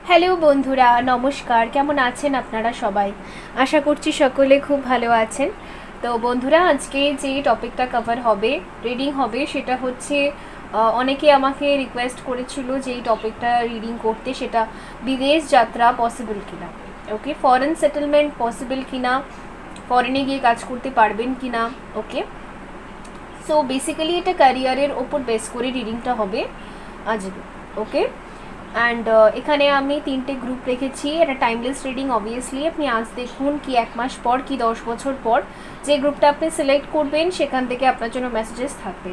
Hello বন্ধুরা, নমস্কার। কেমন আছেন আপনারা সবাই? আশা করছি সকলে খুব ভালো আছেন। তো বন্ধুরা, আজকে যে টপিকটা কভার হবে, রিডিং হবে, সেটা হচ্ছে অনেকে আমাকে রিকোয়েস্ট করেছিল যে এই টপিকটা রিডিং করতে, সেটা বিদেশ যাত্রা পসিবল কিনা। ওকে, ফরেন সেটেলমেন্ট পসিবল কিনা, ফরেনে গিয়ে কাজ করতে পারবেন কিনা। ওকে, সো বেসিক্যালি এটা ক্যারিয়ারের ওপর বেস করে রিডিংটা হবে আজকে। ওকে, অ্যান্ড এখানে আমি 3টে গ্রুপ রেখেছি। এটা টাইমলেস রিডিং অবভিয়াসলি। আপনি আজ দেখুন কি 1 মাস পর কি 10 বছর পর যে গ্রুপটা আপনি সিলেক্ট করবেন সেখান থেকে আপনার জন্য মেসেজেস থাকবে।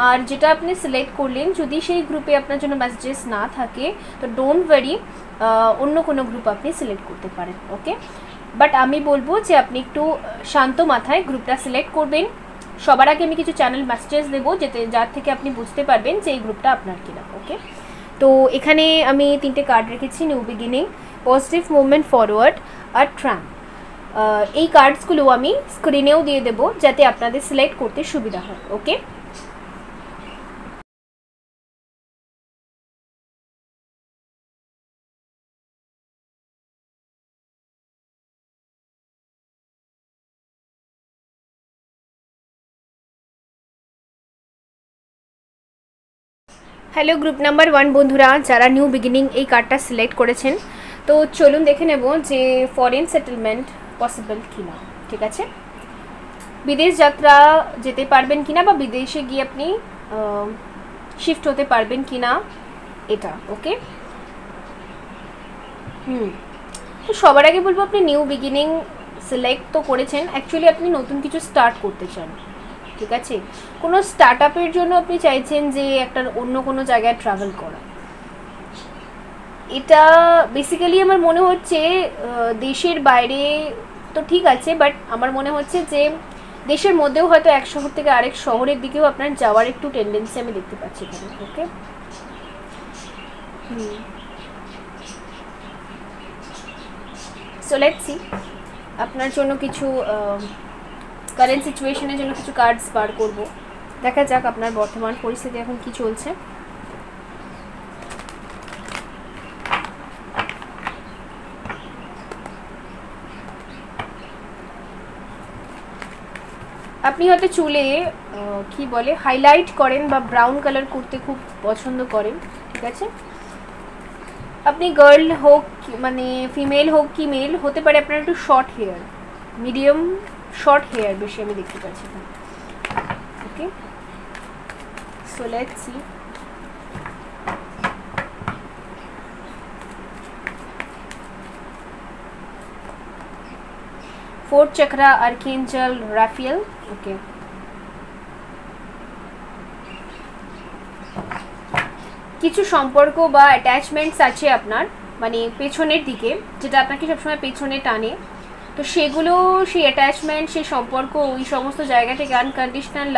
আর যেটা আপনি সিলেক্ট করলেন যদি সেই গ্রুপে আপনার জন্য মেসেজেস না থাকে তো ডোন্ট ওয়ারি, অন্য কোনো গ্রুপ আপনি সিলেক্ট করতে পারেন। ওকে, বাট আমি বলবো যে আপনি একটু শান্ত মাথায় গ্রুপটা সিলেক্ট করবেন। সবার আগে আমি কিছু চ্যানেল মেসেজেস দেবো যার থেকে আপনি বুঝতে পারবেন যে এই গ্রুপটা আপনার কিনা। ওকে, তো এখানে আমি 3টে কার্ড রেখেছি, new beginning, positive movement forward আর ট্রাম্প। এই কার্ডসগুলো আমি স্ক্রিনেও দিয়ে দেবো যাতে আপনাদের সিলেক্ট করতে সুবিধা হয়। ওকে, হ্যালো গ্রুপ নাম্বার 1 বন্ধুরা, যারা নিউ বিগিনিং এই কার্ডটা সিলেক্ট করেছেন, তো চলুন দেখে নেব যে ফরেন সেটেলমেন্ট পসিবল কিনা। ঠিক আছে, বিদেশ যাত্রা যেতে পারবেন কিনা বা বিদেশে গিয়ে আপনি শিফট হতে পারবেন কিনা এটা। ওকে, তো সবার আগে বলবো আপনি নিউ বিগিনিং সিলেক্ট তো করেছেন, অ্যাকচুয়ালি আপনি নতুন কিছু স্টার্ট করতে চান। ঠিক আছে, কোনো স্টার্ট আপের জন্য আপনি চাইছেন যে একটা অন্য কোনো জায়গায় ট্রাভেল করা। এটা বেসিক্যালি আমার মনে হচ্ছে দেশের বাইরে তো ঠিক আছে, বাট আমার মনে হচ্ছে যে দেশের মধ্যেও হয়তো এক শহর থেকে আরেক শহরের দিকেও আপনার যাওয়ার একটু টেন্ডেন্সি আমি দেখতে পাচ্ছি এখানে। ওকে, সো লেটস সি আপনার জন্য কিছু কারেন্ট সিচুয়েশনের জন্য কিছু কার্ডস বার করব। দেখা যাক আপনার বর্তমান পরিস্থিতি এখন কি চলছে। আপনি হয়তো চুলে কি বলে হাইলাইট করেন বা ব্রাউন কালার করতে খুব পছন্দ করেন। ঠিক আছে, আপনি গার্ল হোক মানে ফিমেল হোক কি মেল হতে পারে, আপনার একটু short hair, medium short hair বেশি আমি দেখতে পাচ্ছি। Okay, so let's see. Fourth chakra archangel Raphael. Okay, কিছু সম্পর্ক বা অ্যাটাচমেন্টস আছে আপনার মানে পেছনের দিকে, যেটা আপনাকে সবসময় পেছনে টানে। তো সেগুলো, সেই অ্যাটাচমেন্ট, সেই সম্পর্ক, ওই সমস্ত জায়গা থেকে আনকন্ডিশনাল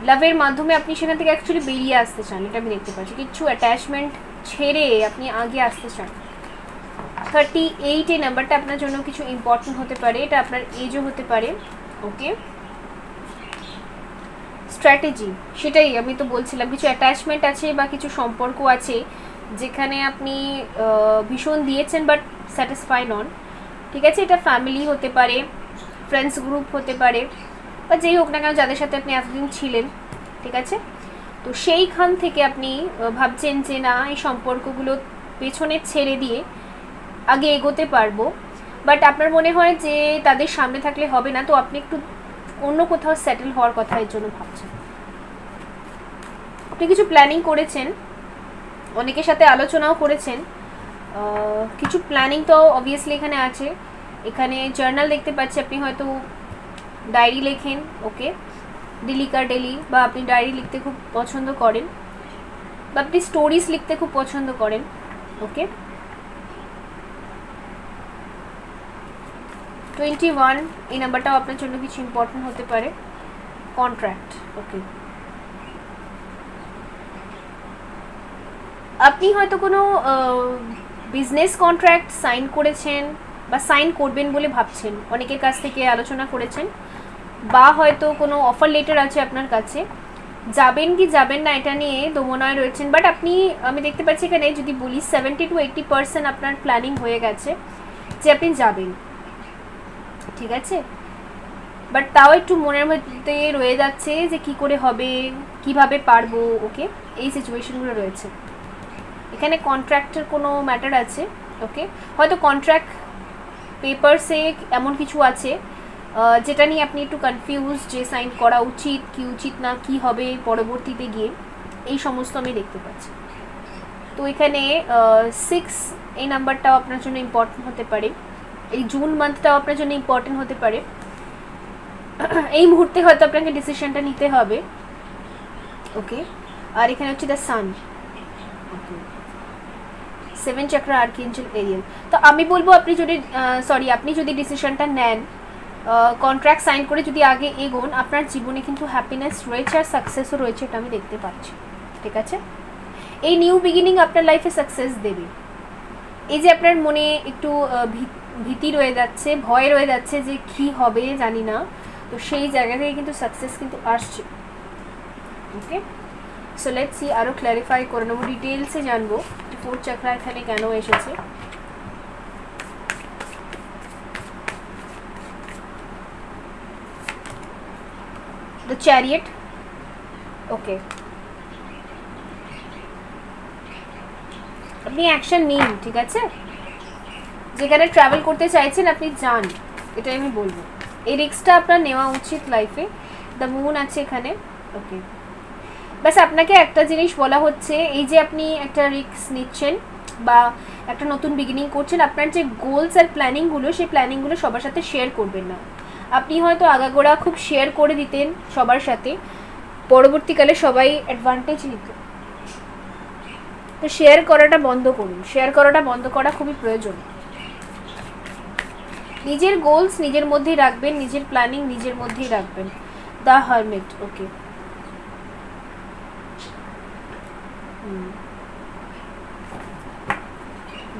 লাভের মাধ্যমে আপনি সেখান থেকে অ্যাকচুয়ালি বেরিয়ে আসতে চান। এটা আমি দেখতে পাচ্ছি, কিছু অ্যাটাচমেন্ট ছেড়ে আপনি আগে আসতে চান। 38 এই নাম্বারটা আপনার জন্য কিছু ইম্পর্টেন্ট হতে পারে, এটা আপনার এজও হতে পারে। ওকে, স্ট্র্যাটেজি, সেটাই আমি তো বলছিলাম, কিছু অ্যাটাচমেন্ট আছে বা কিছু সম্পর্ক আছে যেখানে আপনি ভীষণ দিয়েছেন বাট স্যাটিসফাই নন। ঠিক আছে, এটা ফ্যামিলি হতে পারে, ফ্রেন্ডস গ্রুপ হতে পারে, বা যেই হোক না কেন যাদের সাথে আপনি এতদিন ছিলেন। ঠিক আছে, তো সেইখান থেকে আপনি ভাবছেন যে না, এই সম্পর্কগুলো পেছনে ছেড়ে দিয়ে আগে এগোতে পারবো, বাট আপনার মনে হয় যে তাদের সামনে থাকলে হবে না, তো আপনি একটু অন্য কোথাও সেটেল হওয়ার কথা এর জন্য ভাবছেন। আপনি কিছু প্ল্যানিং করেছেন, অনেকের সাথে আলোচনাও করেছেন, কিছু প্ল্যানিং তো অবভিয়াসলি এখানে আছে। এখানে জার্নাল দেখতে পাচ্ছি, আপনি হয়তো ডায়েরি লেখেন। ওকে, ডেলি বা আপনি ডায়েরি লিখতে খুব পছন্দ করেন বা আপনি স্টোরিজ লিখতে খুব পছন্দ করেন। ওকে, 21 এই নাম্বারটাও আপনার জন্য কিছু ইম্পর্টেন্ট হতে পারে, কন্ট্রাক্ট। ওকে, আপনি হয়তো কোনো বিজনেস কন্ট্রাক্ট সাইন করেছেন বা সাইন করবেন বলে ভাবছেন, অনেকের কাছ থেকে আলোচনা করেছেন, বা হয়তো কোনো অফার লেটার আছে আপনার কাছে যাবেন কি যাবেন না এটা নিয়ে দোমনায় রয়েছেন, বাট আপনি, আমি দেখতে পাচ্ছি এখানে যদি বলি 70 to 80% আপনার প্ল্যানিং হয়ে গেছে যে আপনি যাবেন, ঠিক আছে। বাট তাও একটু মনের মধ্যে রয়ে যাচ্ছে যে কি করে হবে, কিভাবে পারবো, ওকে, এই সিচুয়েশনগুলো রয়েছে। এখানে কন্ট্রাক্টের কোনো ম্যাটার আছে, ওকে, হয়তো কন্ট্রাক্ট পেপারসে এমন কিছু আছে যেটা নিয়ে আপনি একটু কনফিউজ যে সাইন করা উচিত কি উচিত না, কি হবে পরবর্তীতে গিয়ে, এই সমস্ত আমি দেখতে পাচ্ছি। তো এখানে 6 এই নাম্বারটাও আপনার জন্য ইম্পর্টেন্ট হতে পারে, এই জুন মান্থটাও আপনার জন্য ইম্পর্টেন্ট হতে পারে। এই মুহূর্তে হয়তো আপনাকে ডিসিশনটা নিতে হবে, ওকে। আর এখানে হচ্ছে দ্য সান, ওকে, 7 চাকরা আর্কএঞ্জেল এরিয়াল। তো আমি বলবো আপনি যদি আপনি যদি ডিসিশনটা নেন, কন্ট্রাক্ট সাইন করে যদি আগে এগোন, আপনার জীবনে কিন্তু হ্যাপিনেস রয়েছে আর সাকসেসও রয়েছে, এটা আমি দেখতে পাচ্ছি, ঠিক আছে। এই নিউ বিগিনিং আপনার লাইফে সাকসেস দেবে। এই যে আপনার মনে একটু ভীতি রয়ে যাচ্ছে, ভয় রয়ে যাচ্ছে যে কি হবে জানি না, তো সেই জায়গা থেকে কিন্তু সাকসেস কিন্তু আসছে, ওকে। সো লেটস সি, আরও ক্ল্যারিফাই করে নেবো, ডিটেলসে জানবো যে 4th চাকরা এখানে কেন এসেছে। দ্য চ্যারিয়েট, ওকে, আপনি অ্যাকশন নিন, ঠিক আছে। যেখানে ট্রাভেল করতে চাইছেন আপনি যান, এটাই আমি বলবো। এই রিস্কটা আপনার নেওয়া উচিত লাইফে। দ্য মুন আছে এখানে, ওকে। ব্যাস আপনাকে একটা জিনিস বলা হচ্ছে, এই যে আপনি একটা রিস্ক নিচ্ছেন বা একটা নতুন বিগিনিং করছেন, আপনার যে গোলস আর প্ল্যানিংগুলো, সেই প্ল্যানিংগুলো সবার সাথে শেয়ার করবেন না। আপনি হয়তো আগাগোড়া খুব শেয়ার করে দিতেন সবার সাথে, পরবর্তীকালে সবাই অ্যাডভান্টেজ নিত। তো শেয়ার করাটা বন্ধ করুন, শেয়ার করাটা বন্ধ করা খুবই প্রয়োজন। নিজের গোলস নিজের মধ্যেই রাখবেন, নিজের প্ল্যানিং নিজের মধ্যেই রাখবেন। The hermit, okay,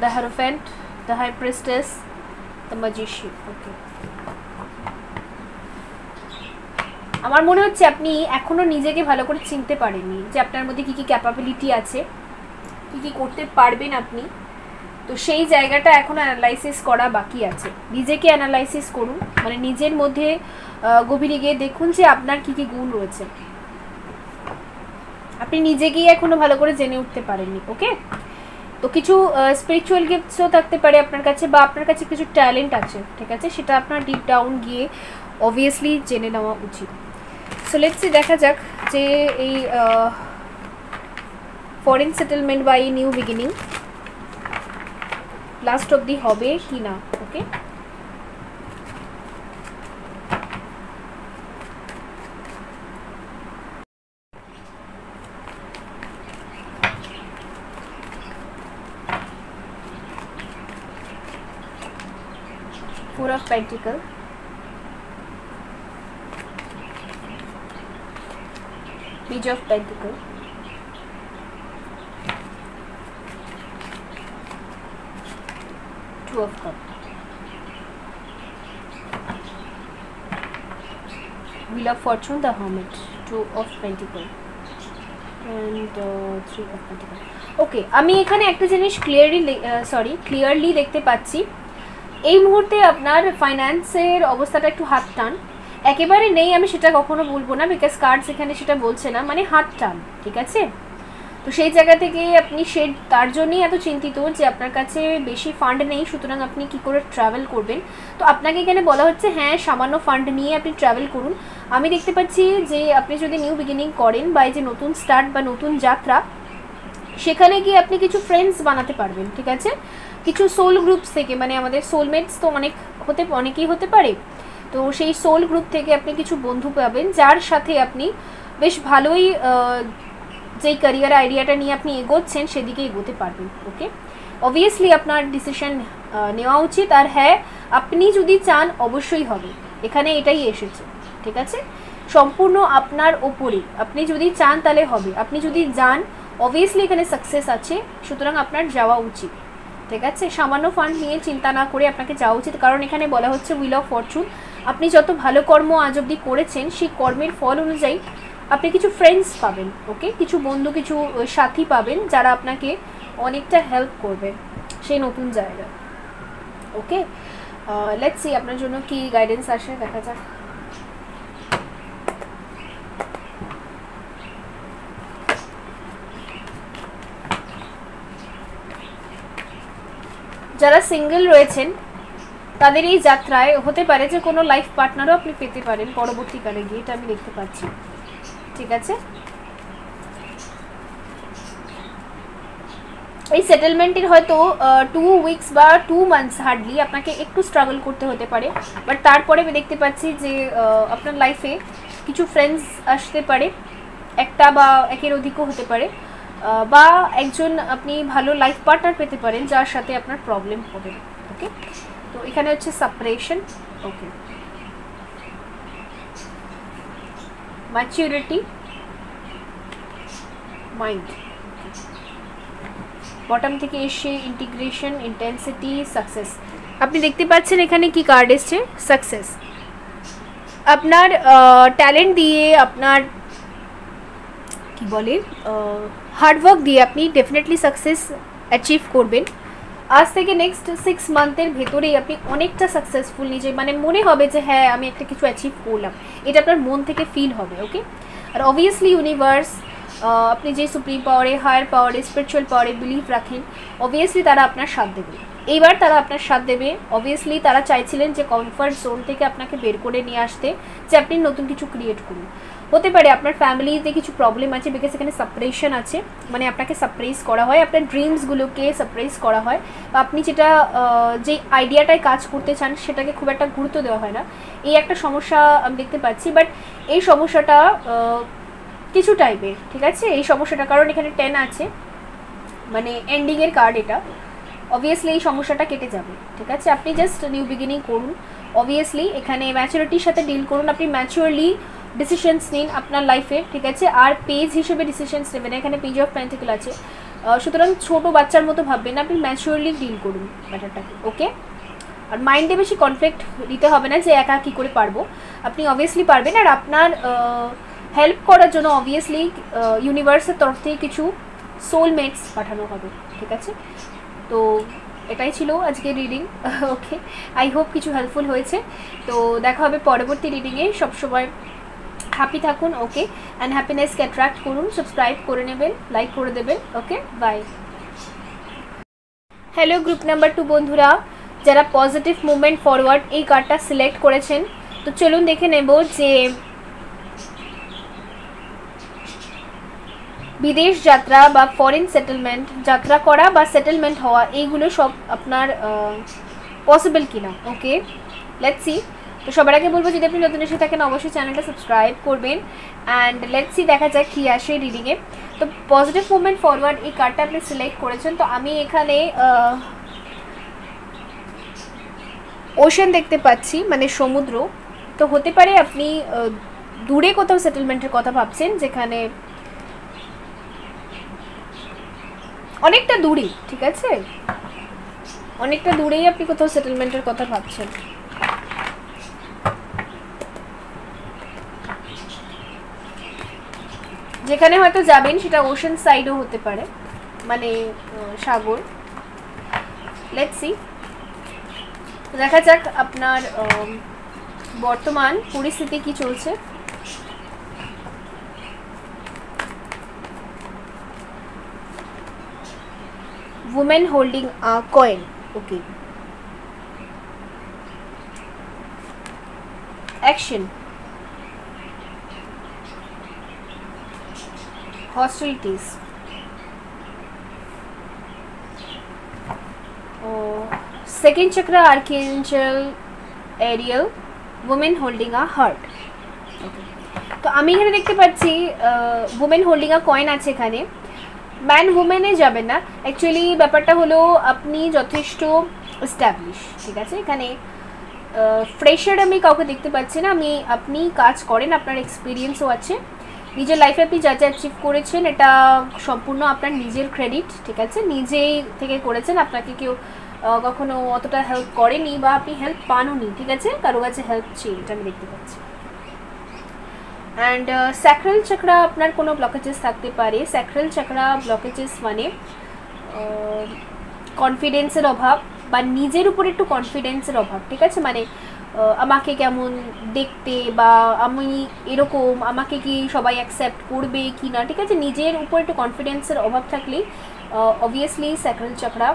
the hierophant, the high priestess, the magician, okay. আমার মনে হচ্ছে আপনি এখনো নিজেকে ভালো করে চিনতে পারেননি, যে আপনার মধ্যে কী কী ক্যাপাবিলিটি আছে, কী কী করতে পারবেন আপনি। তো সেই জায়গাটা এখন অ্যানালাইসিস করা বাকি আছে। নিজেকে অ্যানালাইসিস করুন, মানে নিজের মধ্যে গভীরে গিয়ে দেখুন যে আপনার কী কী গুণ রয়েছে। আপনি নিজেকেই এখনো ভালো করে জেনে উঠতে পারেননি, ওকে। তো কিছু স্পিরিচুয়াল গিফটসও থাকতে পারে আপনার কাছে, বা আপনার কাছে কিছু ট্যালেন্ট আছে, ঠিক আছে, সেটা আপনার ডিপ ডাউন গিয়ে অবভিয়াসলি জেনে নেওয়া উচিত। সো লেটস সি, দেখা যাক যে এই ফরেন সেটেলমেন্ট বা এই নিউ বিগিনিং লাস্ট অবধি হবে কি না, ওকে। Four of Pentacles, Page of Pentacles, Two of Cups, Wheel of Fortune, the Hermit, Two of Pentacles, and Three of Pentacles. ওকে, আমি এখানে একটা জিনিস ক্লিয়ারলি দেখতে পাচ্ছি। এই মুহূর্তে আপনার ফাইন্যান্সের অবস্থাটা একটু হাত টান, একেবারে নেই আমি সেটা কখনো বলবো না, বিকজ কার্ডস এখানে সেটা বলছে না, মানে হাত টান, ঠিক আছে। তো সেই জায়গা থেকে আপনি তার জন্যই এত চিন্তিত যে আপনার কাছে বেশি ফান্ড নেই, সুতরাং আপনি কি করে ট্রাভেল করবেন। তো আপনাকে এখানে বলা হচ্ছে হ্যাঁ, সামান্য ফান্ড নিয়ে আপনি ট্রাভেল করুন। আমি দেখতে পাচ্ছি যে আপনি যদি নিউ বিগিনিং করেন বা এই যে নতুন স্টার্ট বা নতুন যাত্রা, সেখানে গিয়ে আপনি কিছু ফ্রেন্ডস বানাতে পারবেন, ঠিক আছে। কিছু সোল গ্রুপস থেকে, মানে আমাদের সোলমেটস তো অনেকেই হতে পারে, তো সেই সোল গ্রুপ থেকে আপনি কিছু বন্ধু পাবেন যার সাথে আপনি বেশ ভালোই যেই ক্যারিয়ার আইডিয়াটা নিয়ে আপনি এগোচ্ছেন সেদিকে এগোতে পারবেন, ওকে। অবভিয়াসলি আপনার ডিসিশন নেওয়া উচিত, আর হ্যাঁ, আপনি যদি চান অবশ্যই হবে, এখানে এটাই এসেছে, ঠিক আছে। সম্পূর্ণ আপনার ওপরে, আপনি যদি চান তাহলে হবে, আপনি যদি যান অবভিয়াসলি এখানে সাকসেস আছে, সুতরাং আপনার যাওয়া উচিত, ঠিক আছে। সামান্য ফান্ড নিয়ে চিন্তা না করে আপনাকে যাওয়া উচিত, কারণ এখানে বলা হচ্ছে হুইল অফ ফরচুন। আপনি যত ভালো কর্ম আজ অবধি করেছেন সেই কর্মের ফল অনুযায়ী আপনি কিছু ফ্রেন্ডস পাবেন, ওকে, কিছু বন্ধু, কিছু সাথী পাবেন যারা আপনাকে অনেকটা হেল্প করবে সেই নতুন জায়গায়। ওকে, লেটস সি আপনার জন্য কি গাইডেন্স আসে, দেখা যাক। যারা সিঙ্গেল রয়েছেন তাদের এই যাত্রায় হতে পারে যে কোনো লাইফ পার্টনারও আপনি পেতে পারেন পরবর্তীকালে গিয়ে, এটা আমি দেখতে পাচ্ছি। ঠিক আছে, এই সেটেলমেন্টের হয়তো 2 উইকস বা 2 মান্থস হার্ডলি আপনাকে একটু স্ট্রাগল করতে হতে পারে, বাট তারপরে আমি দেখতে পাচ্ছি যে আপনার লাইফে কিছু ফ্রেন্ডস আসতে পারে, একটা বা একের অধিকও হতে পারে, বা একজন আপনি ভালো লাইফ পার্টনার পেতে পারেন যার সাথে আপনার প্রবলেম হবে। ওকে, তো এখানে হচ্ছে সেপারেশন, ওকে, ম্যাচুরিটি, মাইন্ড, বটম থেকে এসে ইন্টিগ্রেশন, ইন্টেন্সিটি, সাকসেস। আপনি দেখতে পাচ্ছেন এখানে কি কার্ড এসছে, সাকসেস। আপনার ট্যালেন্ট দিয়ে, আপনার কি বলে হার্ডওয়ার্ক দিয়ে আপনি ডেফিনেটলি সাকসেস অ্যাচিভ করবেন। আজ থেকে নেক্সট 6 মান্থের ভেতরেই আপনি অনেকটা সাকসেসফুল, নিজে মানে মনে হবে যে হ্যাঁ আমি একটা কিছু অ্যাচিভ করলাম, এটা আপনার মন থেকে ফিল হবে। ওকে, আর অবভিয়াসলি ইউনিভার্স, আপনি যে সুপ্রিম পাওয়ারে, হায়ার পাওয়ারে, স্পিরিচুয়াল পাওয়ারে বিলিভ রাখেন, অবভিয়াসলি তারা আপনার সাথ দেবে। এইবার তারা আপনার সাথ দেবে। অবভিয়াসলি তারা চাইছিলেন যে কমফর্ট জোন থেকে আপনাকে বের করে নিয়ে আসতে, যে আপনি নতুন কিছু ক্রিয়েট করুন। হতে পারে আপনার ফ্যামিলিতে কিছু প্রবলেম আছে, বিকজ এখানে সাপ্রেশন আছে, মানে আপনাকে সাপ্রেস করা হয়, আপনার ড্রিমসগুলোকে সাপ্রেস করা হয়, বা আপনি যেটা যে আইডিয়াটায় কাজ করতে চান সেটাকে খুব একটা গুরুত্ব দেওয়া হয় না। এই একটা সমস্যা আমি দেখতে পাচ্ছি, বাট এই সমস্যাটা কিছু টাইপের, ঠিক আছে, এই সমস্যাটা, কারণ এখানে 10 আছে, মানে এন্ডিংয়ের কার্ড এটা। অবভিয়াসলি এই সমস্যাটা কেটে যাবে, ঠিক আছে, আপনি জাস্ট নিউ বিগিনিং করুন। অবভিয়াসলি এখানে ম্যাচুরিটির সাথে ডিল করুন, আপনি ম্যাচুরলি ডিসিশনস নিন আপনার লাইফে, ঠিক আছে, আর পেজ হিসেবে ডিসিশনস নেবেন। এখানে পেজ অফ পেন্টিকল আছে, সুতরাং ছোটো বাচ্চার মতো ভাববেন, আপনি ম্যাচুরলি ডিল করুন ব্যাপারটাকে। ওকে, আর মাইন্ডে বেশি কনফ্লিক্ট দিতে হবে না যে একা কী করে পারবো, আপনি অবভিয়াসলি পারবেন। আর আপনার হেল্প করার জন্য অবভিয়াসলি ইউনিভার্সের তরফ থেকে কিছু সোলমেটস পাঠানো হবে, ঠিক আছে। তো এটাই ছিল আজকে রিডিং। ওকে, আই হোপ কিছু হেল্পফুল হয়েছে। তো দেখা হবে পরবর্তী রিডিংয়ে। সবসময় হ্যাপি থাকুন, ওকে, অ্যান্ড হ্যাপিনেসকে অ্যাট্রাক্ট করুন। সাবস্ক্রাইব করে নেবেন, লাইক করে দেবেন। ওকে, বাই। হ্যালো গ্রুপ নাম্বার 2 বন্ধুরা, যারা পজিটিভ মুভমেন্ট ফরওয়ার্ড এই কার্ডটা সিলেক্ট করেছেন, তো চলুন দেখে নেব যে বিদেশ যাত্রা বা ফরেন সেটেলমেন্ট, যাত্রা করা বা সেটেলমেন্ট হওয়া, এইগুলো সব আপনার পসিবল কিনা। ওকে, লেটস সি। তো সবার আগে বলবো, যদি আপনি নতুন এসে থাকেন অবশ্যই চ্যানেলটা সাবস্ক্রাইব করবেন, অ্যান্ড লেটস সি দেখা যাক কী আসে রিডিংয়ে। তো পজিটিভ মুভমেন্ট ফরওয়ার্ড এই কার্ডটা আপনি সিলেক্ট করেছেন, তো আমি এখানে ওশেন দেখতে পাচ্ছি, মানে সমুদ্র। তো হতে পারে আপনি দূরে কোথাও সেটেলমেন্টের কথা ভাবছেন, যেখানে অনেকটা দূরে, ঠিক আছে, অনেকটা দূরেই আপনি কোথাও সেটেলমেন্টের কথা ভাবছেন। যেখানে হয়তো যাবেন সেটা ওশান সাইডও হতে পারে, মানে সাগর। লেটস সি, দেখা যাক আপনার বর্তমান পরিস্থিতি কি চলছে। woman holding a coin. Okay, action, hostilities, second chakra archangel Ariel, woman holding a heart. Okay, তো আমি এখানে দেখতে পাচ্ছি woman holding a coin আছে এখানে। ম্যান উমেনে যাবেন না, অ্যাকচুয়ালি ব্যাপারটা হলো আপনি যথেষ্ট এস্টাবলিশ, ঠিক আছে, এখানে ফ্রেশার আমি কাউকে দেখতে পাচ্ছি না। আপনি কাজ করেন, আপনার এক্সপিরিয়েন্সও আছে, নিজের লাইফে আপনি যা যা অ্যাচিভ করেছেন এটা সম্পূর্ণ আপনার নিজের ক্রেডিট, ঠিক আছে, নিজেই থেকে করেছেন, আপনাকে কেউ কখনো অতটা হেল্প করেনি বা আপনি হেল্প পানওনি, ঠিক আছে, কারো কাছে হেল্প চেয়ে, এটা আমি দেখতে পাচ্ছি। অ্যান্ড স্যাক্রাল চাকরা আপনার কোনো ব্লকেজেস থাকতে পারে। স্যাক্রাল চাকরা ব্লকেজেস মানে কনফিডেন্সের অভাব বা নিজের উপর একটু কনফিডেন্সের অভাব, ঠিক আছে, মানে আমাকে কেমন দেখতে বা আমি এরকম, আমাকে কি সবাই অ্যাকসেপ্ট করবে কি না, ঠিক আছে, নিজের উপর একটু কনফিডেন্সের অভাব থাকলেই অবভিয়াসলি স্যাক্রাল চাকরা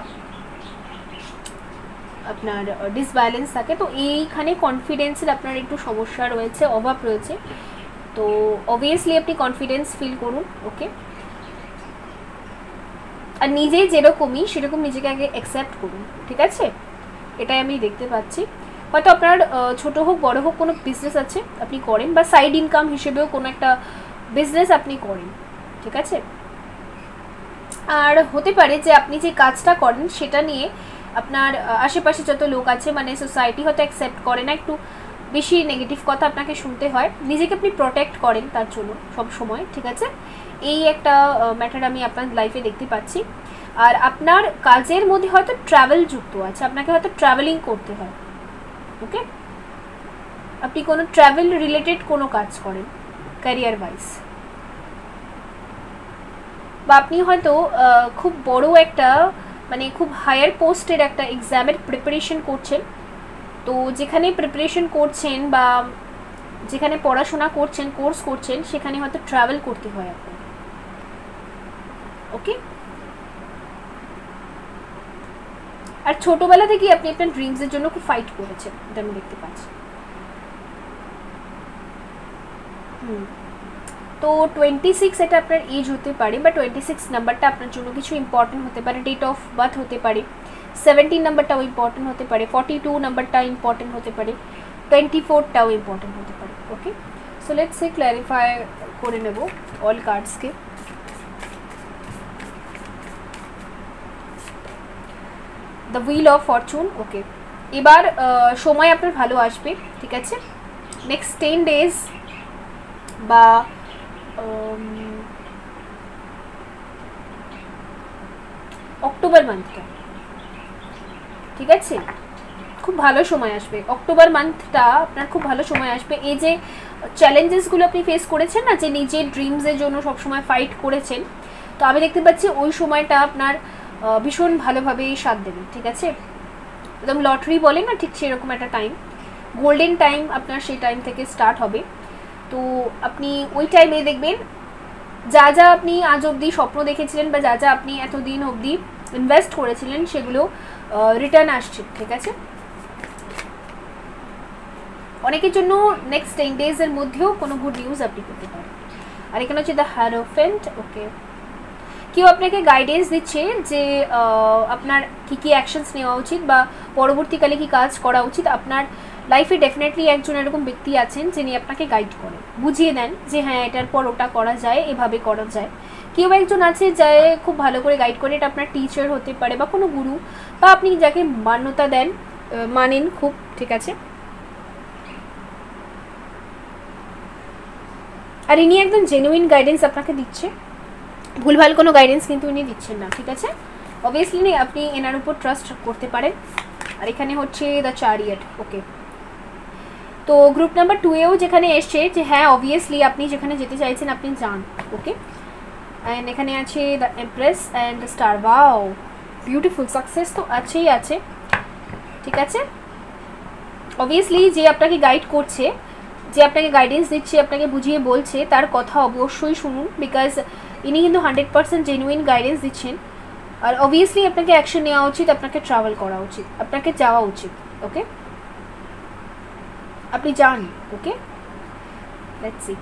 আপনার ডিসব্যালেন্স থাকে। তো এইখানে কনফিডেন্সের আপনার একটু সমস্যা রয়েছে, অভাব রয়েছে। তো অবভিয়াসলি আপনি কনফিডেন্স ফিল করুন, ওকে, আর নিজে যেরকমই সেরকম নিজেকে আগে অ্যাকসেপ্ট করুন, ঠিক আছে, এটাই আমি দেখতে পাচ্ছি। হয়তো আপনার ছোটো হোক বড়ো হোক কোনো বিজনেস আছে আপনি করেন, বা সাইড ইনকাম হিসেবেও কোনো একটা বিজনেস আপনি করেন, ঠিক আছে। আর হতে পারে যে আপনি যে কাজটা করেন সেটা নিয়ে আপনার আশেপাশে যত লোক আছে, মানে সোসাইটি হয়তো অ্যাকসেপ্ট করে না, একটু বেশি নেগেটিভ কথা আপনাকে শুনতে হয়, নিজেকে আপনি প্রোটেক্ট করেন তার জন্য সব সময়, ঠিক আছে। এই একটা ম্যাটার আমি আপনার লাইফে দেখতে পাচ্ছি। আর আপনার কাজের মধ্যে হয়তো ট্রাভেল যুক্ত আছে, আপনাকে হয়তো ট্রাভেলিং করতে হয়, ওকে, আপনি কোনো ট্রাভেল রিলেটেড কোনো কাজ করেন ক্যারিয়ার ওয়াইজ, বা আপনি হয়তো খুব বড় একটা মানে খুব হায়ার পোস্টের একটা এক্সামের প্রিপারেশন করছেন। তো যেখানে প্রিপারেশন করছেন বা যেখানে পড়াশোনা করছেন, কোর্স করছেন, সেখানে হয়তো ট্রাভেল করতে হয় আপনার, ওকে। আর ছোটবেলা থেকেই আপনি আপনার ড্রিমসের জন্য খুব ফাইট করেছেন, এটা আমি দেখতে পাচ্ছি। তো 26 এটা আপনার এজ হতে পারে, বা 26 নাম্বারটা আপনার জন্য কিছু ইম্পর্টেন্ট হতে পারে, ডেট অফ বার্থ হতে পারে, 17 নাম্বারটাও ইম্পর্টেন্ট হতে পারে, 42 নাম্বারটা ইম্পর্টেন্ট হতে পারে, 24টাও ইম্পর্টেন্ট হতে পারে, okay. So let's say clarify করে নেব অল কার্ডসকে। The wheel of fortune, okay, এবার সময় আপনার ভালো আসবে, ঠিক আছে, নেক্সট 10 ডেজ বা অক্টোবর মান্থটা, ঠিক আছে, খুব ভালো সময় আসবে। অক্টোবর মান্থটা আপনার খুব ভালো সময় আসবে। এই যে চ্যালেঞ্জেসগুলো আপনি ফেস করেছেন না, যে নিজের ড্রিমসের জন্য সবসময় ফাইট করেছেন, তো আমি দেখতে পাচ্ছি ওই সময়টা আপনার ভীষণ ভালোভাবে সাথ দেবে, ঠিক আছে, একদম লটারি বলে না, ঠিক সেরকম একটা টাইম, গোল্ডেন টাইম আপনার সেই টাইম থেকে স্টার্ট হবে। তো আপনি ওই টাইমে দেখবেন যা যা আপনি আজ অবধি স্বপ্ন দেখেছিলেন বা যা যা আপনি এতদিন অবধি ইনভেস্ট করেছিলেন সেগুলো রিটার্ন আসছে, ঠিক আছে। অনেকের জন্য নেক্সট 10 ডেজের মধ্যেও কোনো গুড নিউজ আপনি পেতে পারেন। আর এখানে হচ্ছে দ্য হারোফেন্ট, ওকে, কেউ আপনাকে গাইডেন্স দিচ্ছে যে আপনার কী কী অ্যাকশনস নেওয়া উচিত বা পরবর্তীকালে কী কাজ করা উচিত। আপনার লাইফে ডেফিনেটলি একজন এরকম ব্যক্তি আছেন যিনি আপনাকে গাইড করেন, বুঝিয়ে দেন যে হ্যাঁ এটার পর ওটা করা যায়, এভাবে করা যায়। কেউ একজন আছে যে খুব ভালো করে গাইড করে, এটা আপনার টিচার হতে পারে বা কোনো গুরু, বা আপনি যাকে মান্যতা দেন, মানেন খুব, ঠিক আছে। আর ইনি একদম জেনুইন গাইডেন্স আপনাকে দিচ্ছে, ভুলভাল কোনো গাইডেন্স কিন্তু উনি দিচ্ছেন না, ঠিক আছে। অবভিয়াসলি আপনি এনার উপর ট্রাস্ট করতে পারেন। আর এখানে হচ্ছে দ্য চ্যারিয়ট, ওকে। তো গ্রুপ নাম্বার 2-এও যেখানে এসছে যে হ্যাঁ অবভিয়াসলি আপনি যেখানে যেতে চাইছেন আপনি যান, ওকে। অ্যান্ড এখানে আছে the empress and the star, wow beautiful, success তো আছেই আছে, ঠিক আছে। অবভিয়াসলি যে আপনাকে গাইড করছে, যে আপনাকে গাইডেন্স দিচ্ছে, আপনাকে বুঝিয়ে বলছে, তার কথা অবশ্যই শুনুন, বিকজ ইনি কিন্তু 100% জেনুইন গাইডেন্স দিচ্ছেন। আর অবভিয়াসলি আপনাকে অ্যাকশন নেওয়া উচিত, আপনাকে ট্রাভেল করা উচিত, আপনাকে যাওয়া উচিত, ওকে, আপনি যান, ওকে। লেটস সি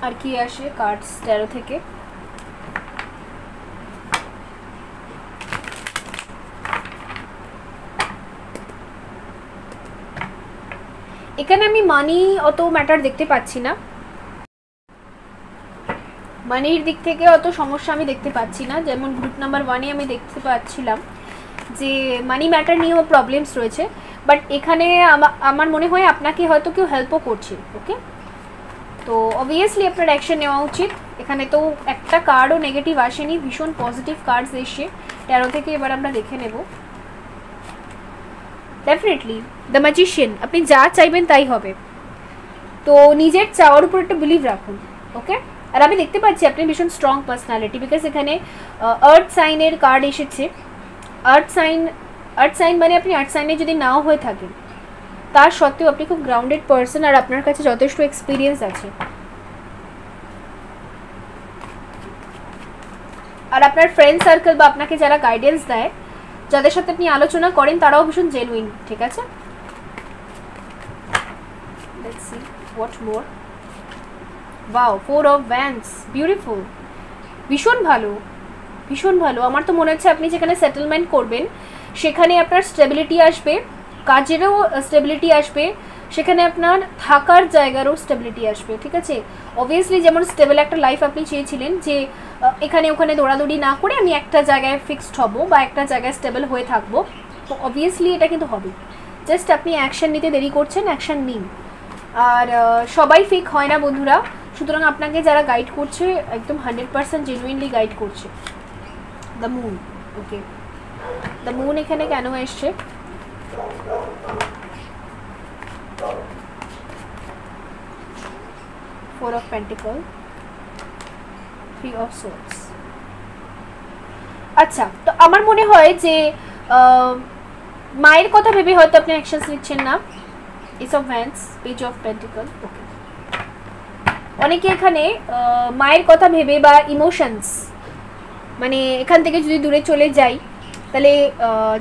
আর কি আসে কার্ডস ট্যারো থেকে। এখানে আমি মানি অত ম্যাটার দেখতে পাচ্ছি না, মানির দিক থেকে অত সমস্যা আমি দেখতে পাচ্ছি না। যেমন গ্রুপ নাম্বার 1-এ আমি দেখতে পাচ্ছিলাম যে মানি ম্যাটার নিয়েও প্রবলেমস রয়েছে, বাট এখানে আমার মনে হয় আপনাকে হয়তো কেউ হেল্পও করছে, ওকে। তো অবভিয়াসলি আপনার অ্যাকশন নেওয়া উচিত। এখানে তো একটা কার্ডও নেগেটিভ আসেনি, ভীষণ পজিটিভ কার্ডস এসে ট্যারো থেকে। এবার আমরা দেখে নেব। ডেফিনেটলি দ্য ম্যাজিশিয়ান, আপনি যা চাইবেন তাই হবে। তো নিজের চাওয়ার উপর একটা বিলিভ রাখুন, ওকে। আর আমি দেখতে পাচ্ছি আপনি ভীষণ স্ট্রং পার্সোনালিটি, বিকজ এখানে আর্থ সাইনের কার্ড এসেছে। আর্থ সাইন মানে আপনি আর্থ সাইনে যদি নাও হয়ে থাকেন তার সত্ত্বেও আপনি খুব গ্রাউন্ডেড পার্সন, আর আপনার কাছে যথেষ্ট এক্সপিরিয়েন্স আছে। আর আপনার ফ্রেন্ড সার্কেল বা আপনাকে যারা গাইডেন্স দেয়, যাদের সাথে আপনি আলোচনা করেন, তারাও ভীষণ জেনুইন, ঠিক আছে। Let's see what more. Wow, 4 of wands, beautiful, ভীষণ ভালো, ভীষণ ভালো। আমার তো মনে হচ্ছে আপনি যেখানে সেটেলমেন্ট করবেন সেখানে আপনার স্টেবিলিটি আসবে, কাজেরও স্টেবিলিটি আসবে, সেখানে আপনার থাকার জায়গারও স্টেবিলিটি আসবে, ঠিক আছে। অবভিয়াসলি যেমন স্টেবল একটা লাইফ আপনি চেয়েছিলেন, যে এখানে ওখানে দৌড়াদৌড়ি না করে আমি একটা জায়গায় ফিক্সড হব বা একটা জায়গায় স্টেবল হয়ে থাকবো, তো অবভিয়াসলি এটা কিন্তু হবে। জাস্ট আপনি অ্যাকশন নিতে দেরি করছেন, অ্যাকশন নিন। আর সবাই ফেক হয় না বন্ধুরা, সুতরাং আপনাকে যারা গাইড করছে একদম 100% জেনুইনলি গাইড করছে। The moon, okay, the moon এখানে কেন এসছে? Four of Pentacles, Three of Swords। আচ্ছা, তো আমার মনে হয় যে মায়ের কথা ভেবে হয়তো আপনি অ্যাকশনস নিচ্ছেন না। Ace of Wands, Page of Pentacles, ওকে। অনেকে এখানে মায়ের কথা ভেবে বা ইমোশনস, মানে এখান থেকে যদি দূরে চলে যাই তাহলে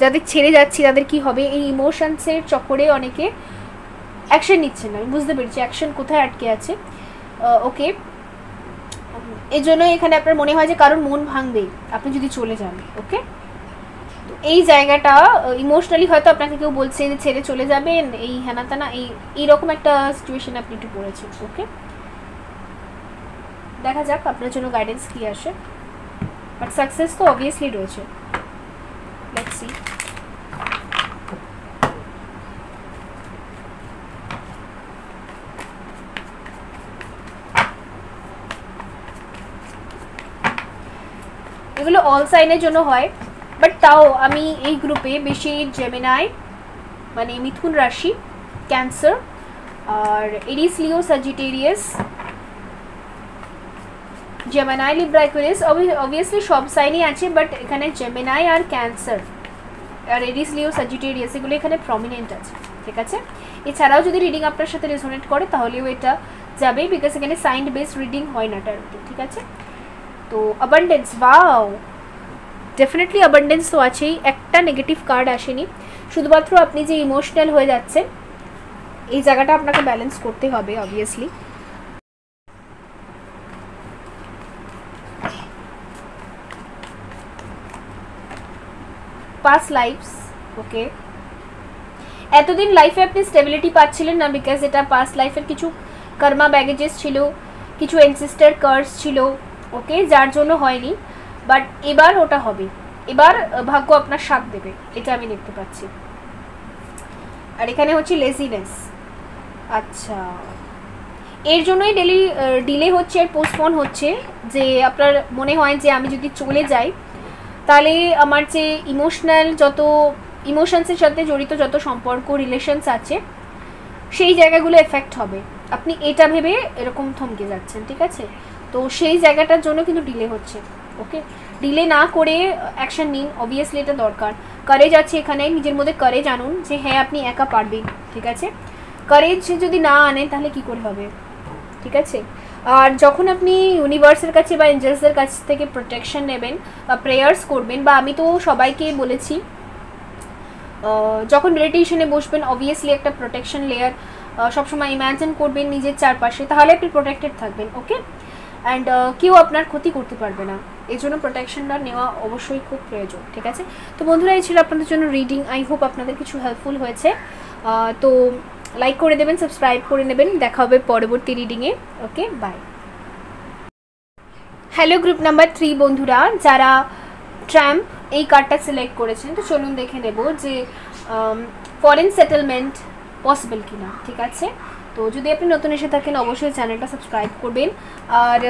যাদের ছেড়ে যাচ্ছি তাদের কি হবে, এই ইমোশনসের চক্করে অনেকে অ্যাকশন নিচ্ছেন না। আমি বুঝতে পেরেছি অ্যাকশন কোথায় আটকে আছে, ওকে। এই জন্য এখানে আপনার মনে হয় যে কারণ মন ভাঙবে আপনি যদি চলে যান, ওকে। তো এই জায়গাটা ইমোশনালি হয়তো আপনাকে কেউ বলছে যে ছেড়ে চলে যাবেন, এই হেনা তেনা, এইরকম একটা সিচুয়েশন আপনি একটু পড়েছেন, ওকে। দেখা যাক আপনার জন্য গাইডেন্স কি আসে, বাট সাকসেস তো অবভিয়াসলি রয়েছে। Let's see. এগুলো অল সাইনের জন্য হয়, বাট তাও আমি এই গ্রুপে বেশি জেমিনাই মানে মিথুন রাশি, ক্যান্সার, আর এরিস, লিও, Sagittarius, Gemini, Libra, Aquarius, obviously সব সাইনই আছে, বাট এখানে জেমিনাই আর ক্যান্সার আর এরিস, লিও, স্যাজিটেরিয়াস এগুলো এখানে প্রমিনেন্ট আছে, ঠিক আছে। এছাড়াও যদি রিডিং আপনার সাথে রেজোনেট করে তাহলেও এটা যাবে, বিকজ এখানে সাইন বেসড রিডিং হয় না টারোতে, ঠিক আছে। তো অ্যাবান্ডেন্স, ওয়াও, ডেফিনেটলি অ্যাবান্ডেন্স তো আছেই, একটা নেগেটিভ কার্ড আসেনি। শুধুমাত্র আপনি যে ইমোশনাল হয়ে যাচ্ছেন এই জায়গাটা আপনাকে ব্যালেন্স করতে হবে অবভিয়াসলি। পাস্ট লাইফস, ওকে। এতদিন লাইফে আপনি স্টেবিলিটি পাচ্ছিলেন না, বিকজ এটা পাস্ট লাইফের কিছু কর্মা ব্যাগেজেস ছিল, কিছু এনসিস্টার কার্স ছিল, ওকে, যার জন্য হয়নি, বাট এবার ওটা হবে, এবার ভাগ্য আপনার সাথ দেবে, এটা আমি দেখতে পাচ্ছি। আর এখানে হচ্ছে লেজিনেস, আচ্ছা, এর জন্যই ডিলে হচ্ছে আর পোস্টপোন হচ্ছে, যে আপনার মনে হয় যে আমি যদি চলে যাই তাহলে আমার যে ইমোশনাল যত ইমোশনসের সাথে জড়িত যত সম্পর্ক রিলেশনস আছে সেই জায়গাগুলো এফেক্ট হবে, আপনি এটা ভেবে এরকম থমকে যাচ্ছেন, ঠিক আছে। তো সেই জায়গাটার জন্য কিন্তু ডিলে হচ্ছে, ওকে। ডিলে না করে অ্যাকশন নিন, অবভিয়াসলি এটা দরকার। কারেজ আছে এখানে, নিজের মধ্যে কারেজ আনুন যে হ্যাঁ আপনি একা পারবেন, ঠিক আছে। কারেজ যদি না আনেন তাহলে কি করে হবে, ঠিক আছে। আর যখন আপনি ইউনিভার্সের কাছে বা এঞ্জেলসদের কাছ থেকে প্রোটেকশন নেবেন বা প্রেয়ার্স করবেন, বা আমি তো সবাইকে বলেছি যখন মেডিটেশনে বসবেন অবভিয়াসলি একটা প্রোটেকশন লেয়ার সবসময় ইম্যাজিন করবেন নিজের চারপাশে, তাহলে আপনি প্রোটেক্টেড থাকবেন, ওকে। অ্যান্ড কেউ আপনার ক্ষতি করতে পারবে না, এই জন্য প্রোটেকশনটা নেওয়া অবশ্যই খুব প্রয়োজন, ঠিক আছে। তো বন্ধুরা, এই ছিল আপনাদের জন্য রিডিং। আই হোপ আপনাদের কিছু হেল্পফুল হয়েছে। তো লাইক করে দেবেন, সাবস্ক্রাইব করে নেবেন, দেখা হবে পরবর্তী রিডিংয়ে, ওকে, বাই। হ্যালো গ্রুপ নাম্বার 3 বন্ধুরা, যারা ট্রাম্প এই কার্ডটা সিলেক্ট করেছেন, তো চলুন দেখে নেব যে ফরেন সেটেলমেন্ট পসিবল কিনা, ঠিক আছে। তো যদি আপনি নতুন এসে থাকেন অবশ্যই চ্যানেলটা সাবস্ক্রাইব করবেন। আর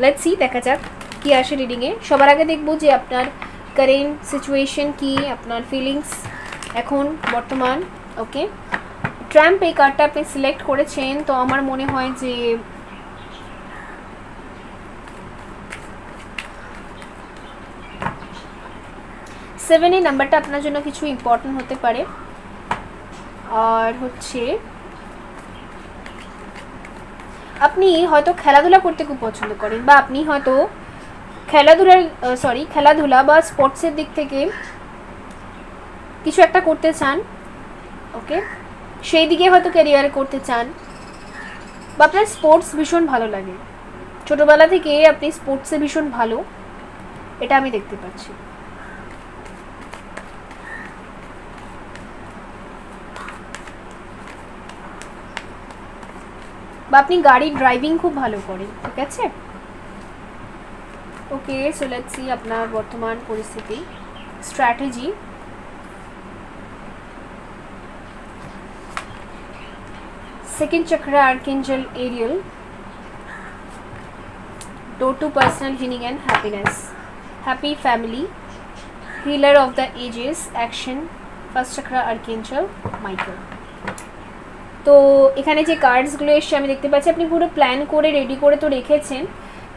লেটস সি, দেখা যাক কী আসে রিডিংয়ে। সবার আগে দেখব যে আপনার কারেন্ট সিচুয়েশন কি, আপনার ফিলিংস এখন বর্তমান, ওকে। ট্র্যাম্প এই কার্ডটা আপনি সিলেক্ট করেছেন, তো আমার মনে হয় যে সেভেন এই নাম্বারটা আপনার জন্য কিছু ইম্পর্টেন্ট হতে পারে। আর হচ্ছে আপনি হয়তো খেলাধুলা করতে খুব পছন্দ করেন, বা আপনি হয়তো খেলাধুলা বা স্পোর্টসের দিক থেকে কিছু একটা করতে চান, ওকে, সেই দিকে হয়তো ক্যারিয়ার করতে চান, বা আপনার স্পোর্টস ভীষণ ভালো লাগে, ছোটোবেলা থেকে আপনি স্পোর্টসে ভীষণ ভালো, এটা আমি দেখতে পাচ্ছি। বা আপনি গাড়ি ড্রাইভিং খুব ভালো করেন, ঠিক আছে। ওকে, সো লেটস সি আপনার বর্তমান পরিস্থিতি, স্ট্র্যাটেজি। সেকেন্ড চক্র আর্কেঞ্জেল Ariel, door to personal healing and happiness, happy family, healer of the ages, action, first chakra archangel Michael। তো এখানে যে কার্ডসগুলো এসছে আমি দেখতে পাচ্ছি আপনি পুরো প্ল্যান করে রেডি করে তো রেখেছেন,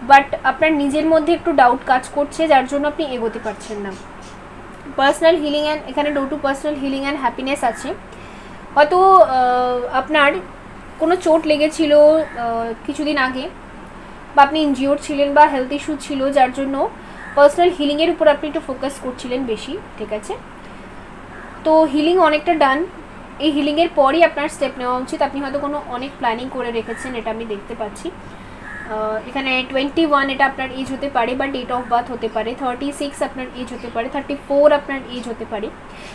বাট আপনার নিজের মধ্যে একটু ডাউট কাজ করছে, যার জন্য আপনি এগোতে পারছেন না। পার্সোনাল হিলিং অ্যান্ড, এখানে door to personal healing and happiness আছে। হয়তো আপনার কোনো চোট লেগেছিল কিছুদিন আগে, বা আপনি ইনজিওর ছিলেন, বা হেলথ ইস্যু ছিল, যার জন্য পার্সোনাল হিলিংয়ের উপর আপনি একটু ফোকাস করছিলেন বেশি, ঠিক আছে। তো হিলিং অনেকটা ডান, এই হিলিংয়ের পরই আপনার স্টেপ নেওয়া উচিত। আপনি হয়তো কোনো অনেক প্ল্যানিং করে রেখেছেন, এটা আমি দেখতে পাচ্ছি। এখানে 21 এটা আপনার এজ হতে পারে, বা ডেট অফ বার্থ হতে পারে, 36 আপনার এজ হতে পারে, 34 আপনার এজ হতে পারে,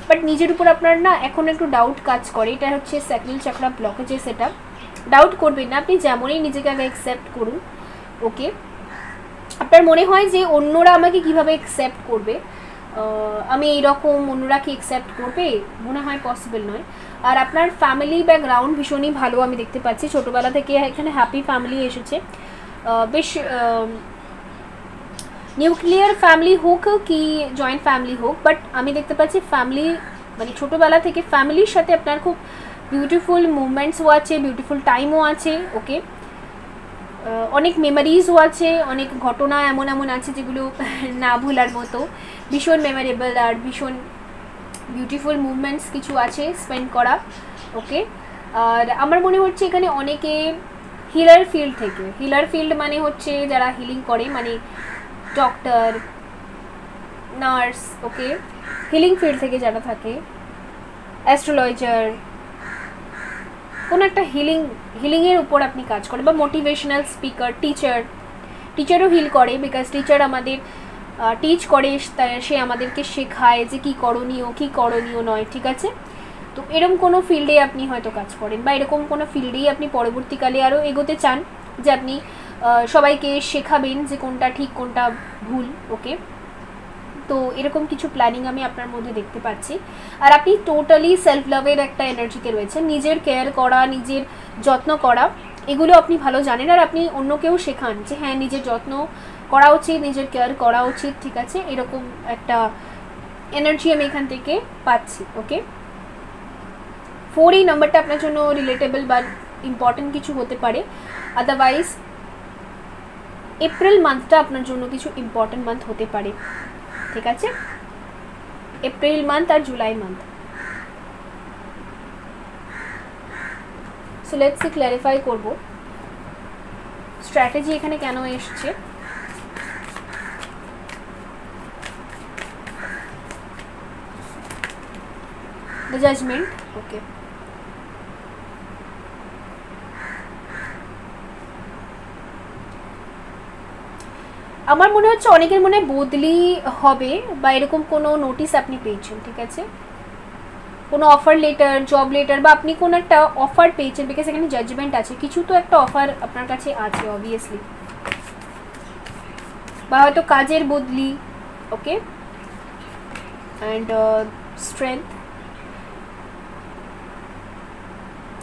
বাট নিজের উপর আপনার না এখন একটু ডাউট কাজ করে। এটা হচ্ছে স্যাক্রাল চাকরা ব্লকেজে, সেটা ডাউট করবেন না, আপনি যেমনই নিজেকে আগে অ্যাকসেপ্ট করুন, ওকে। আপনার মনে হয় যে অন্যরা আমাকে কিভাবে অ্যাকসেপ্ট করবে, আমি এইরকম, অন্যরা কি অ্যাকসেপ্ট করবে, মনে হয় পসিবল নয়। আর আপনার ফ্যামিলি ব্যাকগ্রাউন্ড ভীষণই ভালো আমি দেখতে পাচ্ছি, ছোটোবেলা থেকে এখানে হ্যাপি ফ্যামিলি এসেছে, বেশ নিউক্লিয়ার ফ্যামিলি হোক কি জয়েন্ট ফ্যামিলি হোক, বাট আমি দেখতে পাচ্ছি ফ্যামিলি মানে ছোটোবেলা থেকে ফ্যামিলির সাথে আপনার খুব বিউটিফুল মুভমেন্টসও আছে, বিউটিফুল টাইমও আছে, ওকে। অনেক মেমোরিজও আছে, অনেক ঘটনা এমন এমন আছে যেগুলো না ভোলার মতো, ভীষণ মেমোরেবল আর ভীষণ বিউটিফুল মুভমেন্টস কিছু আছে স্পেন্ড করা, ওকে। আর আমার মনে হচ্ছে এখানে অনেকে হিলার ফিল্ড থেকে, হিলার ফিল্ড মানে হচ্ছে যারা হিলিং করে, মানে ডক্টর, নার্স, ওকে, হিলিং ফিল্ড থেকে যারা থাকে, অ্যাস্ট্রোলজার, কোনো একটা হিলিংয়ের উপর আপনি কাজ করেন, বা মোটিভেশনাল স্পিকার, টিচারও হিল করে, বিকজ টিচার আমাদের টিচ করে, সে আমাদেরকে শেখায় যে কী করণীয় নয়, ঠিক আছে। তো এরকম কোনো ফিল্ডে আপনি হয়তো কাজ করেন, বা এরকম কোনো ফিল্ডেই আপনি পরবর্তীকালে আরও এগোতে চান, যে আপনি সবাইকে শেখাবেন যে কোনটা ঠিক কোনটা ভুল, ওকে। তো এরকম কিছু প্ল্যানিং আমি আপনার মধ্যে দেখতে পাচ্ছি। আর আপনি টোটালি সেলফ লাভের একটা এনার্জিতে রয়েছেন, নিজের কেয়ার করা, নিজের যত্ন করা, এগুলো আপনি ভালো জানেন। আর আপনি অন্যকেও শেখান যে হ্যাঁ নিজের যত্ন করা উচিত, নিজের কেয়ার করা উচিত, ঠিক আছে। এরকম একটা এনার্জি আমি এখান থেকে পাচ্ছি, ওকে। 4 এই নাম্বারটা আপনার জন্য রিলেটেবল বা ইম্পর্টেন্ট কিছু হতে পারে, আদারওয়াইজ এপ্রিল মান্থটা আপনার জন্য কিছু ইম্পর্টেন্ট মান্থ হতে পারে, ঠিক আছে। এপ্রিল মান্থ আর July month. So let's see, clarify করব স্ট্র্যাটেজি এখানে কেন এসছে। The judgement, okay. আমার মনে হচ্ছে অনেকের মনে বদলি হবে, বা এরকম কোনো নোটিশ আপনি পেয়েছেন, ঠিক আছে, কোনো অফার লেটার, জব লেটার, বা আপনি কোনো একটা অফার পেয়েছেন, বিকজ এখানে জাজমেন্ট আছে, কিছু তো একটা অফার আপনার কাছে আছে অবভিয়াসলি, বা হয়তো কাজের বদলি, ওকে। অ্যান্ড স্ট্রেংথ,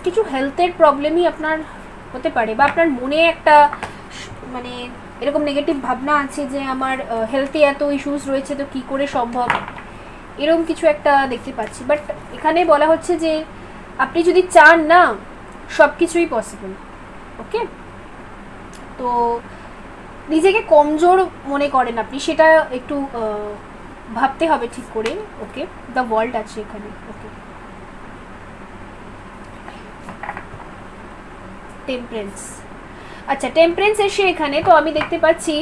কিছু হেলথের প্রবলেমই আপনার হতে পারে, বা আপনার মনে একটা মানে এরকম নেগেটিভ ভাবনা আছে যে আমার হেলথে এত ইস্যুস রয়েছে, তো কী করে সম্ভব, এরকম কিছু একটা দেখতে পাচ্ছি। বাট এখানে বলা হচ্ছে যে আপনি যদি চান না, সব কিছুই পসিবল। ওকে, তো নিজেকে কমজোর মনে করেন আপনি, সেটা একটু ভাবতে হবে ঠিক করে। ওকে, দ্য ওয়ার্ল্ড আছে এখানে। ওকে, টেম্পারেন্স। আচ্ছা, টেম্পারেন্স এসে এখানে তো আমি দেখতে পাচ্ছি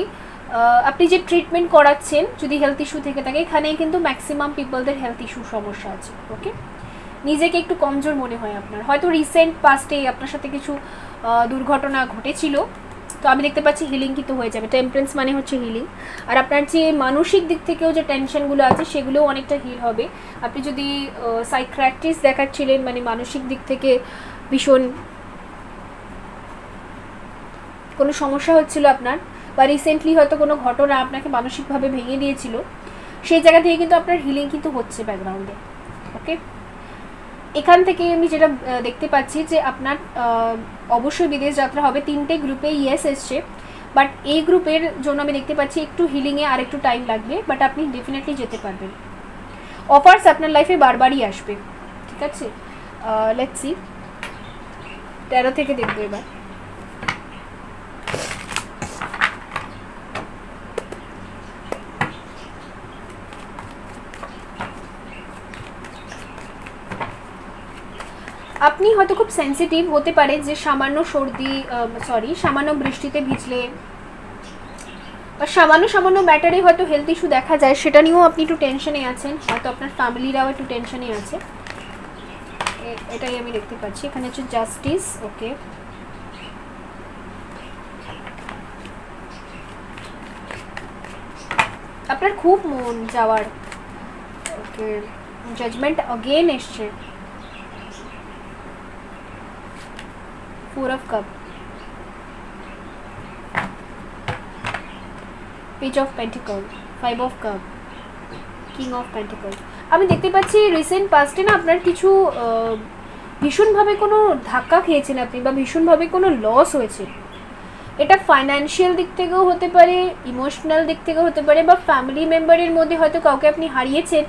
আপনি যে ট্রিটমেন্ট করাচ্ছেন, যদি হেলথ ইস্যু থেকে থাকে, এখানেই কিন্তু ম্যাক্সিমাম পিপলদের হেলথ ইস্যু সমস্যা আছে। ওকে, নিজেকে একটু কমজোর মনে হয় আপনার, হয়তো রিসেন্ট পাস্টে আপনার সাথে কিছু দুর্ঘটনা ঘটেছিল, তো আমি দেখতে পাচ্ছি হিলিং কিন্তু হয়ে যাবে। টেম্পারেন্স মানে হচ্ছে হিলিং। আর আপনার যে মানসিক দিক থেকেও যে টেনশনগুলো আছে সেগুলোও অনেকটা হিল হবে। আপনি যদি সাইকিয়াট্রিস্ট দেখাচ্ছিলেন, মানে মানসিক দিক থেকে ভীষণ কোনো সমস্যা হচ্ছিল আপনার, বা রিসেন্টলি হয়তো কোনো ঘটনা আপনাকে মানসিকভাবে ভেঙে দিয়েছিল, সেই জায়গা থেকে কিন্তু আপনার হিলিং কিন্তু হচ্ছে ব্যাকগ্রাউন্ডে। ওকে, এখান থেকে আমি যেটা দেখতে পাচ্ছি যে আপনার অবশ্যই বিদেশ যাত্রা হবে। 3টে গ্রুপে ইয়েস এসছে, বাট এই গ্রুপের জন্য আমি দেখতে পাচ্ছি একটু হিলিংয়ে আর একটু টাইম লাগবে, বাট আপনি ডেফিনেটলি যেতে পারবেন। অফার্স আপনার লাইফে বারবারই আসবে। ঠিক আছে, লেটস সি 13 থেকে দেখবো এবার। আপনি হয়তো খুব সেন্সিটিভ হতে পারে যে সামান্য সামান্য বৃষ্টিতে ভিজলে বা সামান্য ম্যাটারে হয়তো হেলথ ইস্যু দেখা যায়, সেটা নিয়েও আপনি একটু টেনশনে আছেন, হয়তো আপনার ফ্যামিলিরাও একটু টেনশনে আছে, এটাই আমি দেখতে পাচ্ছি। এখানে হচ্ছে জাস্টিস। ওকে, আপনার খুব মন যাওয়ার। ওকে, জাজমেন্ট अगेन এসছে। 4 of cup, page of pentacle, 5 of cup, king of pentacle। আমি দেখতে পাচ্ছি রিসেন্ট পাস্টে না আপনার কিছু ভীষণভাবে কোনো ধাক্কা খেয়েছেন আপনি, বা ভীষণভাবে কোনো লস হয়েছে। এটা ফাইন্যান্সিয়াল দিক থেকেও হতে পারে, ইমোশনাল দিক থেকেও হতে পারে, বা ফ্যামিলি মেম্বারের মধ্যে হয়তো কাউকে আপনি হারিয়েছেন,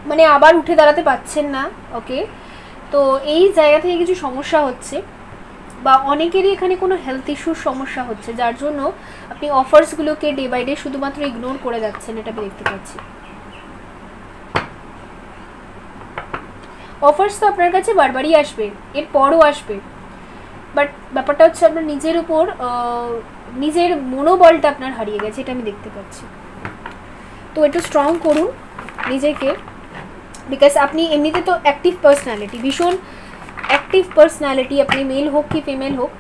মানে আবার উঠে দাঁড়াতে পারছেন না। ওকে, তো এই জায়গা থেকে কিছু সমস্যা হচ্ছে, বা অনেকেরই এখানে কোনো হেলথ ইস্যুর সমস্যা হচ্ছে, যার জন্য আপনি অফার্সগুলোকে ডে বাই ডে শুধুমাত্র ইগনোর করে যাচ্ছেন, এটা আমি দেখতে পাচ্ছি। অফার্স তো আপনার কাছে বারবারই আসবে, এরপরও আসবে, বাট ব্যাপারটা হচ্ছে আপনার নিজের উপর নিজের মনোবলটা আপনার হারিয়ে গেছে, এটা আমি দেখতে পাচ্ছি। তো একটু স্ট্রং করুন নিজেকে, বিকজ আপনি এমনিতে তো অ্যাক্টিভ পার্সোনালিটি, ভীষণ অ্যাক্টিভ পার্সোনালিটি, আপনি মেল হোক কি ফিমেল হোক,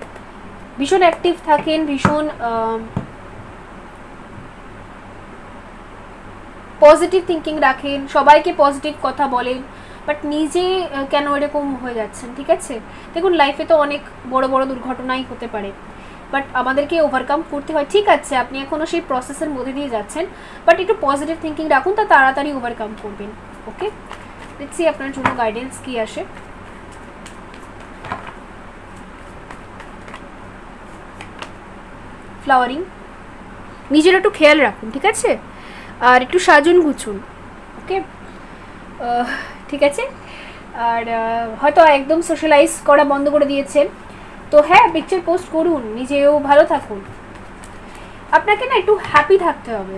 ভীষণ অ্যাক্টিভ থাকেন, ভীষণ পজিটিভ থিঙ্কিং রাখেন, সবাইকে পজিটিভ কথা বলেন, বাট নিজে কেন এরকম হয়ে যাচ্ছেন? ঠিক আছে, দেখুন লাইফে তো অনেক বড় বড় দুর্ঘটনাই হতে পারে, বাট আমাদেরকে ওভারকাম করতে হয়। ঠিক আছে, আপনি এখনও সেই প্রসেসের মধ্যে দিয়ে যাচ্ছেন, বাট একটু পজিটিভ থিঙ্কিং রাখুন, তা তাড়াতাড়ি ওভারকাম করবেন। ওকে, দেখছি আপনার জন্য গাইডেন্স কি আসে। ফ্লাওয়ারিং, নিজের একটু খেয়াল রাখুন, ঠিক আছে, আর একটু সাজুন গুছুন। ওকে, ঠিক আছে। আর হয়তো একদম সোশ্যালাইজ করা বন্ধ করে দিয়েছেন, তো হ্যাঁ পিকচার পোস্ট করুন, নিজেও ভালো থাকুন। আপনাকে না একটু হ্যাপি থাকতে হবে,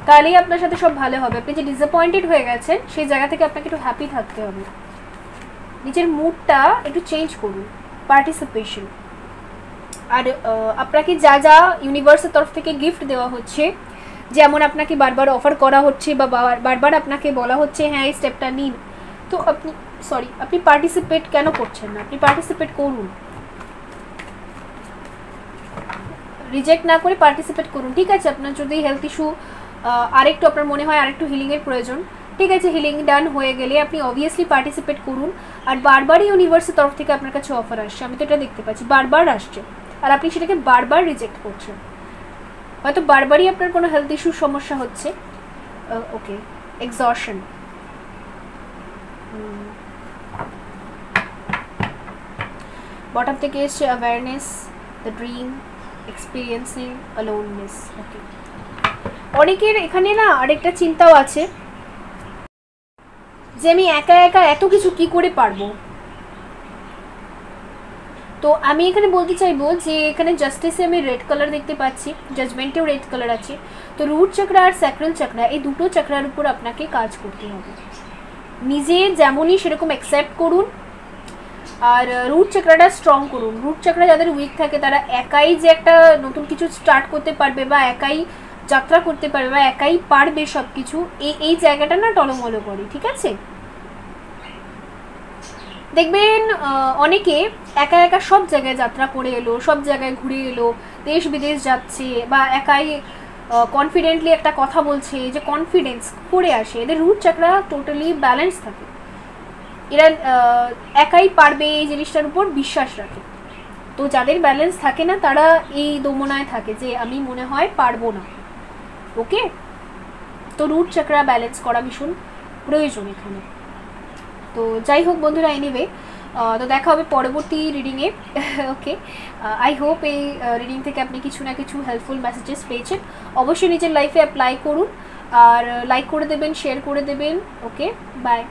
তাহলেই আপনার সাথে সব ভালো হবে। আপনি যে ডিসঅ্যাপয়েন্টেড হয়ে গেছেন, সেই জায়গা থেকে আপনাকে একটু হ্যাপি থাকতে হবে, নিজের মুডটা একটু চেঞ্জ করুন। পার্টিসিপেশন, আর আপনাকে যা যা ইউনিভার্সের তরফ থেকে গিফট দেওয়া হচ্ছে, যেমন আপনাকে বারবার অফার করা হচ্ছে বা বারবার আপনাকে বলা হচ্ছে হ্যাঁ এই স্টেপটা নিন, তো আপনি পার্টিসিপেট কেন করছেন না? আপনি পার্টিসিপেট করুন, রিজেক্ট না করে পার্টিসিপেট করুন। ঠিক আছে, আপনার যদি হেলথ ইস্যু আরেকটু আপনার মনে হয় আরেকটু হিলিংয়ের প্রয়োজন, ঠিক আছে, হিলিং ডান হয়ে গেলে আপনি অবভিয়াসলি পার্টিসিপেট করুন। আর বারবারই ইউনিভার্সের তরফ থেকে আপনার কাছে অফার আসছে, আমি তো এটা দেখতে পাচ্ছি, বারবার আসছে, আর আপনি সেটাকে বারবার রিজেক্ট করছেন। হয়তো বারবারই আপনার কোনো হেলথ ইস্যুর সমস্যা হচ্ছে। ওকে, এক্সশন, বটম থেকে এসছে awareness, the dream, experiencing aloneness. Okay, অনেকের এখানে না আরেকটা চিন্তাও আছে, যে আমি একা একা এত কিছু কি করে পারবো। তো আমি এখানে বলতে চাইবো যে এখানে জাস্টিসে আমি রেড কালার দেখতে পাচ্ছি, জাজমেন্টেও রেড কালার আছে। তো রুট চক্র আর স্যাক্রাল চক্র, এই দুটো চক্রার উপর আপনাকে কাজ করতে হবে। নিজে যেমনই সেরকম অ্যাকসেপ্ট করুন, আর রুট চক্রটা স্ট্রং করুন। রুট চক্র যাদের উইক থাকে তারা একাই যে একটা নতুন কিছু স্টার্ট করতে পারবে বা একাই যাত্রা করতে পারবে বা একাই পারবে সব কিছু, এই জায়গাটা না টলমলো করে, ঠিক আছে। দেখবেন অনেকে একা একা সব জায়গায় যাত্রা করে এলো, সব জায়গায় ঘুরে এলো, দেশ বিদেশ যাচ্ছে বা একাই কনফিডেন্টলি একটা কথা বলছে, যে কনফিডেন্স করে আসে। এদের রুট চক্রা টোটালি ব্যালেন্স থাকে, এরা একাই পারবে এই জিনিসটার উপর বিশ্বাস রাখে। তো যাদের ব্যালেন্স থাকে না তারা এই দোমনায় থাকে যে আমি মনে হয় পারবো না। ওকে, তো রুট চক্রা ব্যালেন্স করা ভীষণ প্রয়োজন এখানে। তো যাই হোক বন্ধুরা, এনিওয়ে তো দেখা হবে পরবর্তী রিডিংয়ে। ওকে, আই হোপ এই রিডিং থেকে আপনি কিছু না কিছু হেল্পফুল মেসেজেস পেয়েছেন। অবশ্যই নিজের লাইফে অ্যাপ্লাই করুন, আর লাইক করে দেবেন, শেয়ার করে দেবেন। ওকে, বাই।